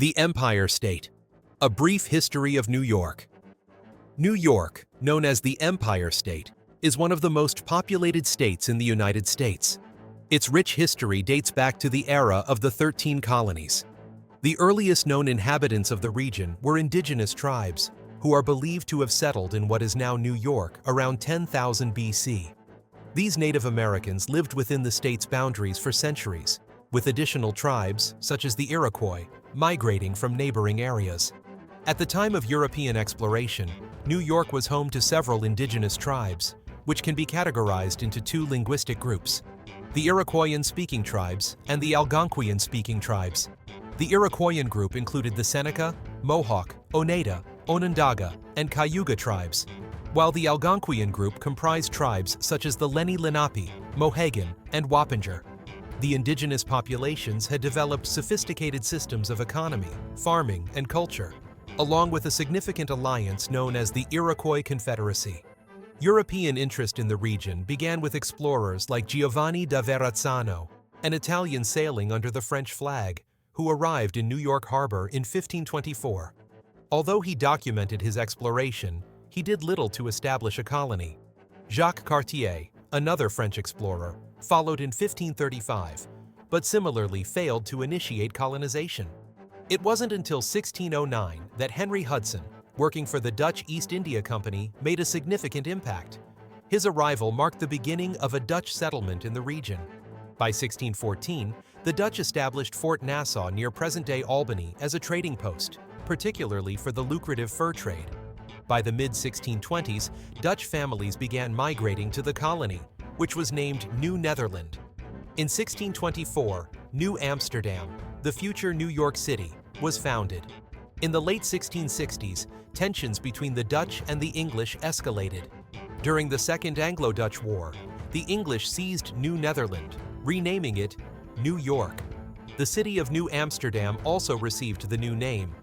The Empire State. A brief history of New York. New York, known as the Empire State, is one of the most populated states in the United States. Its rich history dates back to the era of the 13 colonies. The earliest known inhabitants of the region were indigenous tribes, who are believed to have settled in what is now New York around 10,000 BC. These Native Americans lived within the state's boundaries for centuries, with additional tribes, such as the Iroquois, migrating from neighboring areas. At the time of European exploration, New York was home to several indigenous tribes, which can be categorized into two linguistic groups: the Iroquoian-speaking tribes and the Algonquian-speaking tribes. The Iroquoian group included the Seneca, Mohawk, Oneida, Onondaga, and Cayuga tribes, while the Algonquian group comprised tribes such as the Lenni Lenape, Mohegan, and Wappinger. The indigenous populations had developed sophisticated systems of economy, farming, and culture, along with a significant alliance known as the Iroquois Confederacy. European interest in the region began with explorers like Giovanni da Verrazzano, an Italian sailing under the French flag, who arrived in New York Harbor in 1524. Although he documented his exploration, he did little to establish a colony. Jacques Cartier, another French explorer, followed in 1535, but similarly failed to initiate colonization. It wasn't until 1609 that Henry Hudson, working for the Dutch East India Company, made a significant impact. His arrival marked the beginning of a Dutch settlement in the region. By 1614, the Dutch established Fort Nassau near present-day Albany as a trading post, particularly for the lucrative fur trade. By the mid-1620s, Dutch families began migrating to the colony, which was named New Netherland. In 1624, New Amsterdam, the future New York City, was founded. In the late 1660s, tensions between the Dutch and the English escalated. During the Second Anglo-Dutch War, the English seized New Netherland, renaming it New York. The city of New Amsterdam also received the new name.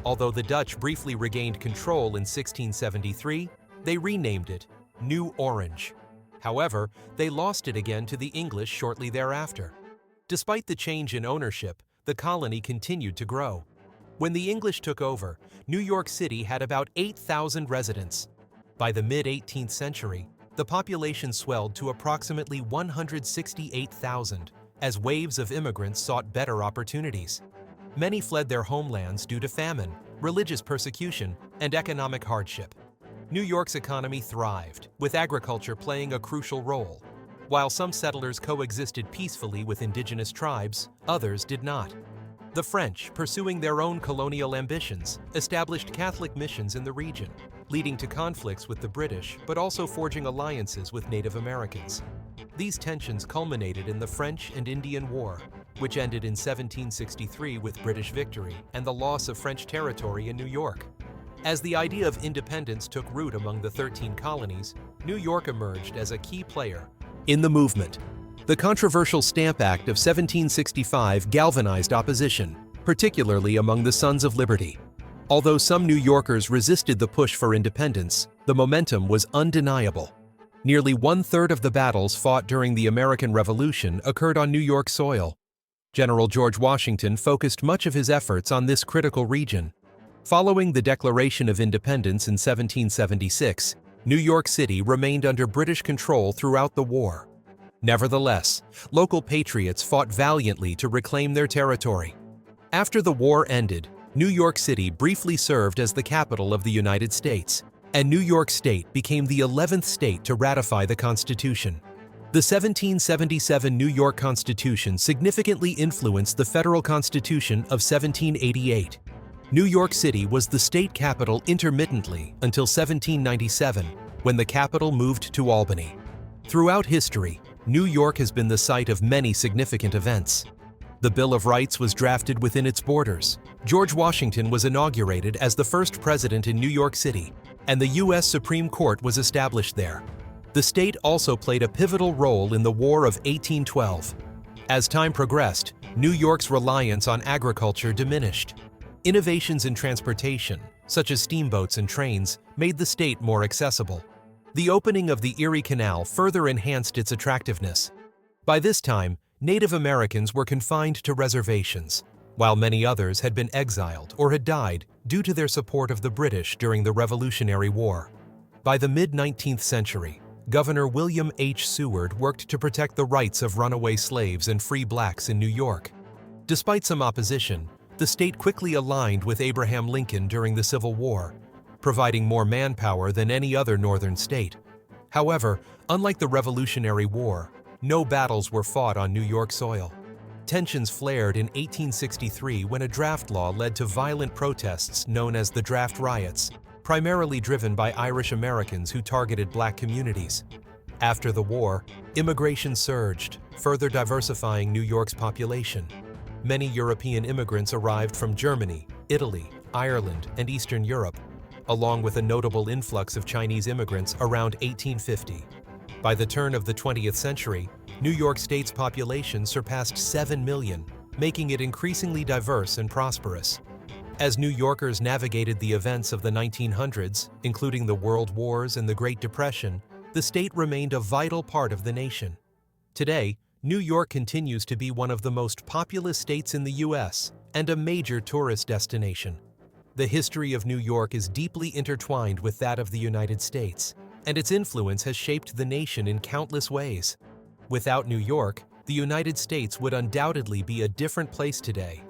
Although the Dutch briefly regained control in 1673, they renamed it New Orange. However, they lost it again to the English shortly thereafter. Despite the change in ownership, the colony continued to grow. When the English took over, New York City had about 8,000 residents. By the mid-18th century, the population swelled to approximately 168,000 as waves of immigrants sought better opportunities. Many fled their homelands due to famine, religious persecution, and economic hardship. New York's economy thrived, with agriculture playing a crucial role. While some settlers coexisted peacefully with indigenous tribes, others did not. The French, pursuing their own colonial ambitions, established Catholic missions in the region, leading to conflicts with the British, but also forging alliances with Native Americans. These tensions culminated in the French and Indian War, which ended in 1763 with British victory and the loss of French territory in New York. As the idea of independence took root among the 13 colonies, New York emerged as a key player in the movement. The controversial Stamp Act of 1765 galvanized opposition, particularly among the Sons of Liberty. Although some New Yorkers resisted the push for independence, the momentum was undeniable. Nearly one-third of the battles fought during the American Revolution occurred on New York soil. General George Washington focused much of his efforts on this critical region. Following the Declaration of Independence in 1776, New York City remained under British control throughout the war. Nevertheless, local patriots fought valiantly to reclaim their territory. After the war ended, New York City briefly served as the capital of the United States, and New York State became the 11th state to ratify the Constitution. The 1777 New York Constitution significantly influenced the Federal Constitution of 1788. New York City was the state capital intermittently until 1797, when the capital moved to Albany. Throughout history, New York has been the site of many significant events. The Bill of Rights was drafted within its borders. George Washington was inaugurated as the first president in New York City, and the U.S. Supreme Court was established there. The state also played a pivotal role in the War of 1812. As time progressed, New York's reliance on agriculture diminished. Innovations in transportation, such as steamboats and trains, made the state more accessible. The opening of the Erie Canal further enhanced its attractiveness. By this time, Native Americans were confined to reservations, while many others had been exiled or had died due to their support of the British during the Revolutionary War. By the mid-19th century, Governor William H. Seward worked to protect the rights of runaway slaves and free blacks in New York. Despite some opposition, the state quickly aligned with Abraham Lincoln during the Civil War, providing more manpower than any other northern state. However, unlike the Revolutionary War, no battles were fought on New York soil. Tensions flared in 1863 when a draft law led to violent protests known as the Draft Riots, primarily driven by Irish Americans who targeted black communities. After the war, immigration surged, further diversifying New York's population. Many European immigrants arrived from Germany, Italy, Ireland, and Eastern Europe, along with a notable influx of Chinese immigrants around 1850. By the turn of the 20th century, New York State's population surpassed 7 million, making it increasingly diverse and prosperous. As New Yorkers navigated the events of the 1900s, including the World Wars and the Great Depression, the state remained a vital part of the nation. Today, New York continues to be one of the most populous states in the U.S. and a major tourist destination. The history of New York is deeply intertwined with that of the United States, and its influence has shaped the nation in countless ways. Without New York, the United States would undoubtedly be a different place today,